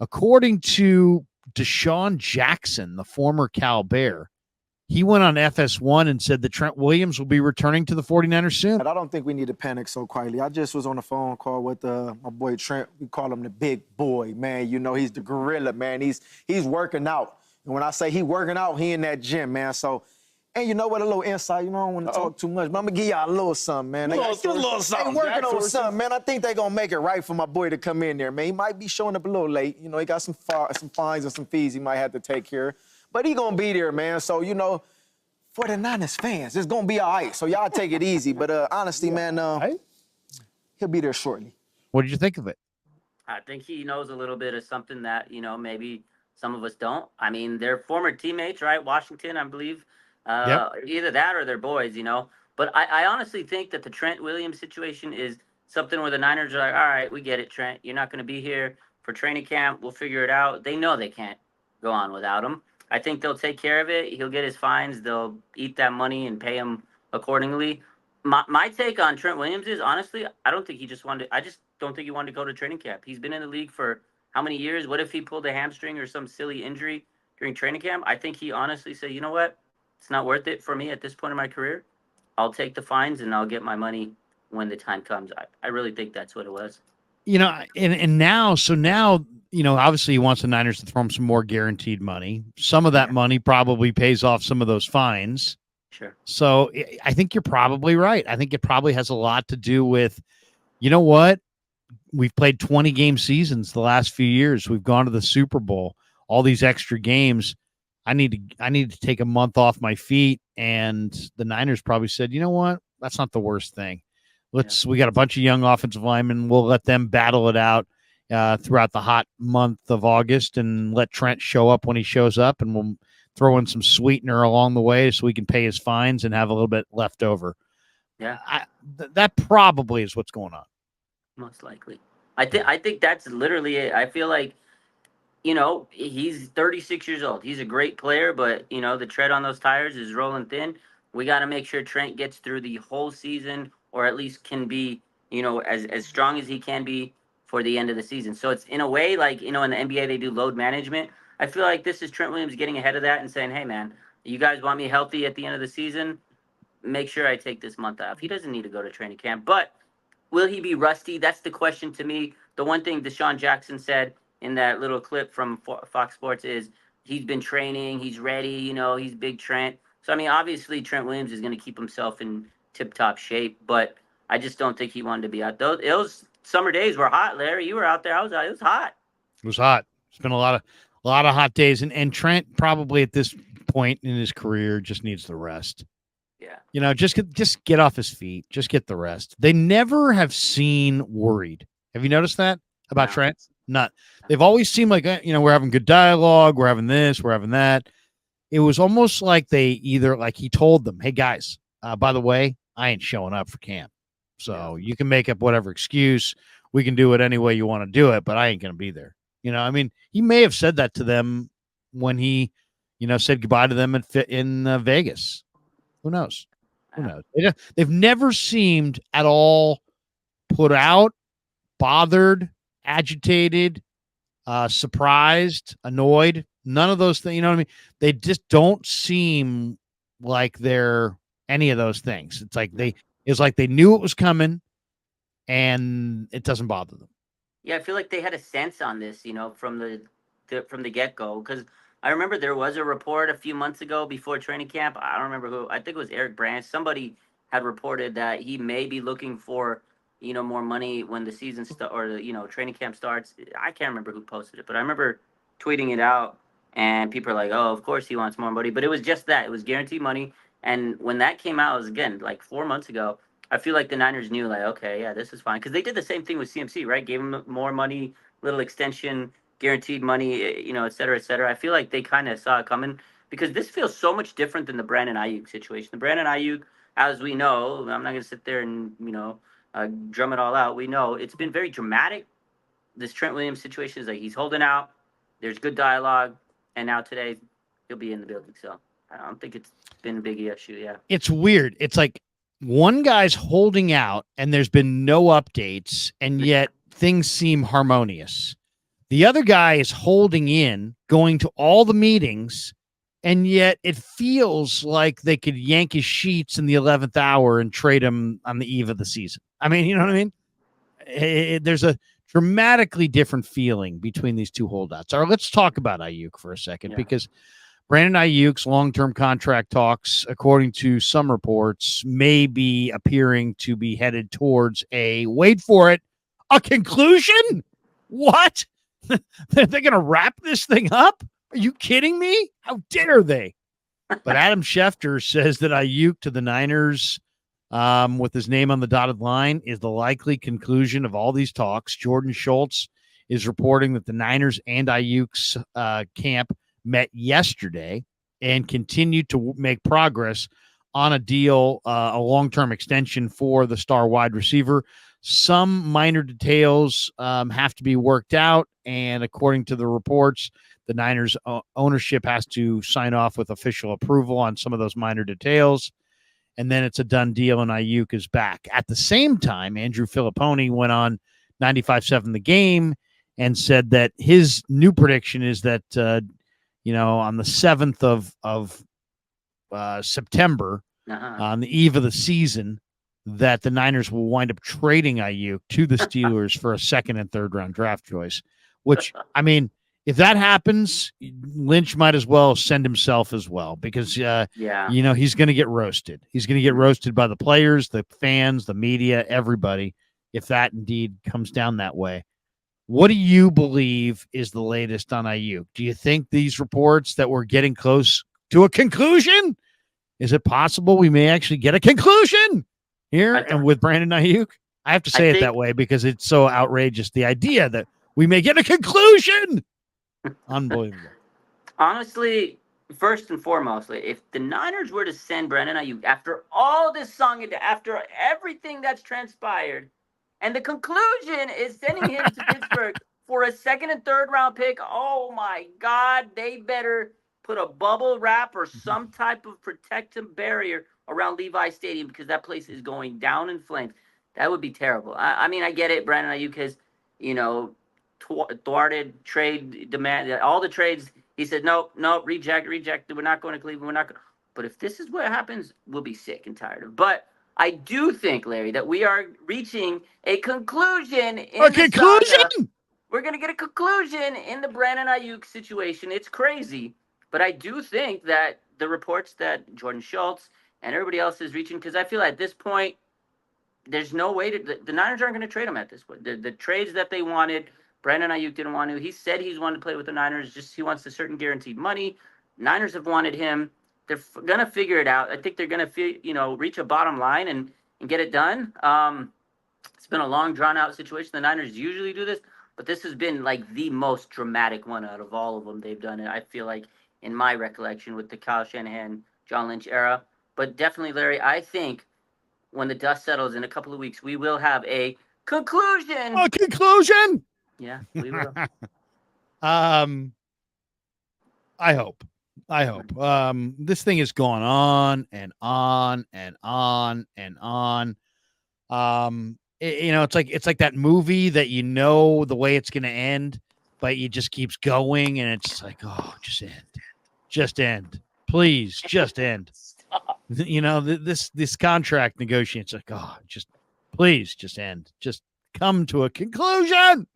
According to DeSean Jackson, the former Cal Bear, he went on FS1 and said that Trent Williams will be returning to the 49ers soon. I don't think we need to panic so quietly. I just was on a phone call with my boy Trent. We call him the big boy, man. You know, he's the gorilla, man. He's working out. And when I say he working out, he in that gym, man. So, and you know what, a little insight, you know, I don't want to talk too much, but I'm going to give y'all a little something, man. They working on something, man. I think they going to make it right for my boy to come in there, man. He might be showing up a little late. You know, he got some fines and some fees he might have to take care. But he going to be there, man. So, you know, for the Niners fans, it's going to be all right. So y'all take it easy. But honestly, man, he'll be there shortly. What did you think of it? I think he knows a little bit of something that, you know, maybe some of us don't. I mean, they're former teammates, right? Washington, I believe. Either that or they're boys, you know. But I honestly think that the Trent Williams situation is something where the Niners are like, all right, we get it, Trent. You're not going to be here for training camp. We'll figure it out. They know they can't go on without him. I think they'll take care of it. He'll get his fines. They'll eat that money and pay him accordingly. My take on Trent Williams is, honestly, I just don't think he wanted to go to training camp. He's been in the league for how many years? What if he pulled a hamstring or some silly injury during training camp? I think he honestly said, you know what? It's not worth it for me at this point in my career. I'll take the fines and I'll get my money when the time comes. I really think that's what it was. You know, and now, you know, obviously he wants the Niners to throw him some more guaranteed money. Some of that money probably pays off some of those fines. Sure. So I think you're probably right. I think it probably has a lot to do with, you know what? We've played 20 game seasons the last few years. We've gone to the Super Bowl, all these extra games. I need to take a month off my feet. And the Niners probably said, you know what? That's not the worst thing. We got a bunch of young offensive linemen. We'll let them battle it out throughout the hot month of August and let Trent show up when he shows up, and we'll throw in some sweetener along the way so we can pay his fines and have a little bit left over. Yeah. That probably is what's going on. Most likely. I think that's literally it. I feel like, you know, he's 36 years old. He's a great player, but, you know, the tread on those tires is rolling thin. We got to make sure Trent gets through the whole season, or at least can be, you know, as strong as he can be for the end of the season. So it's in a way like, you know, in the NBA, they do load management. I feel like this is Trent Williams getting ahead of that and saying, hey, man, you guys want me healthy at the end of the season? Make sure I take this month off. He doesn't need to go to training camp. But will he be rusty? That's the question to me. The one thing DeSean Jackson said in that little clip from Fox Sports is he's been training, he's ready, you know, he's big Trent. So, I mean, obviously Trent Williams is going to keep himself in tip-top shape, but I just don't think he wanted to be out. Those summer days were hot, Larry. You were out there. I was out. It was hot. It was hot. It's been a lot of hot days, and Trent probably at this point in his career just needs the rest. Yeah. You know, just get off his feet. Just get the rest. They never have seemed worried. Have you noticed that about Trent? Not. They've always seemed like, you know, we're having good dialogue. We're having this. We're having that. It was almost like he told them, hey, guys, by the way, I ain't showing up for camp. So you can make up whatever excuse. We can do it any way you want to do it, but I ain't going to be there. You know, I mean, he may have said that to them when he, you know, said goodbye to them in Vegas. Who knows? Who knows? They've never seemed at all put out, bothered, agitated, surprised, annoyed. None of those things. You know what I mean? They just don't seem like they're any of those things. It's like they knew it was coming, and it doesn't bother them. Yeah, I feel like they had a sense on this, you know, from the get-go, because I remember there was a report a few months ago before training camp. I don't remember who. I think it was Eric Branch. Somebody had reported that he may be looking for, you know, more money when the season training camp starts. I can't remember who posted it, but I remember tweeting it out, and people are like, "Oh, of course he wants more money." But it was just that. It was guaranteed money. And when that came out, it was, again, like 4 months ago. I feel like the Niners knew, like, okay, yeah, this is fine. Because they did the same thing with CMC, right? Gave him more money, little extension, guaranteed money, you know, et cetera, et cetera. I feel like they kind of saw it coming, because this feels so much different than the Brandon Ayuk situation. The Brandon Ayuk, as we know, I'm not going to sit there and, you know, drum it all out. We know it's been very dramatic. This Trent Williams situation is like he's holding out. There's good dialogue. And now today, he'll be in the building. So I don't think it's been a big issue, yeah. It's weird. It's like one guy's holding out and there's been no updates, and yet things seem harmonious. The other guy is holding in, going to all the meetings, and yet it feels like they could yank his sheets in the 11th hour and trade him on the eve of the season. I mean, you know what I mean? There's a dramatically different feeling between these two holdouts. All right, let's talk about Ayuk for a second, because Brandon Ayuk's long-term contract talks, according to some reports, may be appearing to be headed towards wait for it, a conclusion? What? They're going to wrap this thing up? Are you kidding me? How dare they? But Adam Schefter says that Ayuk to the Niners, with his name on the dotted line, is the likely conclusion of all these talks. Jordan Schultz is reporting that the Niners and Ayuk's camp met yesterday and continued to make progress on a deal, a long-term extension for the star wide receiver. Some minor details have to be worked out, and according to the reports, the Niners ownership has to sign off with official approval on some of those minor details, and then it's a done deal, and Ayuk is back. At the same time, Andrew Filipponi went on 95.7 The Game and said that his new prediction is that on the 7th of September, on the eve of the season, that the Niners will wind up trading Ayuk to the Steelers for a second and third round draft choice, which, I mean, if that happens, Lynch might as well send himself as well, because, he's going to get roasted. He's going to get roasted by the players, the fans, the media, everybody, if that indeed comes down that way. What do you believe is the latest on Ayuk? Do you think these reports that we're getting close to a conclusion? Is it possible we may actually get a conclusion here and with Brandon Ayuk? I have to say it that way because it's so outrageous. The idea that we may get a conclusion. Unbelievable. Honestly, first and foremost, if the Niners were to send Brandon Ayuk after all this song, after everything that's transpired, and the conclusion is sending him to Pittsburgh for a second and third round pick, oh my God, they better put a bubble wrap or some type of protective barrier around Levi Stadium, because that place is going down in flames. That would be terrible. I mean, I get it. Brandon Ayuk has, thwarted trade demand, all the trades. He said, nope, reject. We're not going to Cleveland. We're not going. But if this is what happens, we'll be sick and tired of. But I do think, Larry, that we are reaching a conclusion. We're going to get a conclusion in the Brandon Ayuk situation. It's crazy. But I do think that the reports that Jordan Schultz and everybody else is reaching, because I feel at this point, there's no way the Niners aren't going to trade him at this point. The trades that they wanted, Brandon Ayuk didn't want to. He said he's wanted to play with the Niners, just he wants a certain guaranteed money. Niners have wanted him. They're going to figure it out. I think they're going to, reach a bottom line and get it done. It's been a long, drawn-out situation. The Niners usually do this, but this has been like the most dramatic one out of all of them they've done it, I feel like, in my recollection, with the Kyle Shanahan, John Lynch era. But definitely, Larry, I think when the dust settles in a couple of weeks, we will have a conclusion. A conclusion? Yeah, we will. I hope. This thing has gone on and on and on and on. It's like that movie that the way it's going to end, but it just keeps going, and it's like, oh, just end, please, just end. This contract negotiation, it's like, oh, please, just end, just come to a conclusion.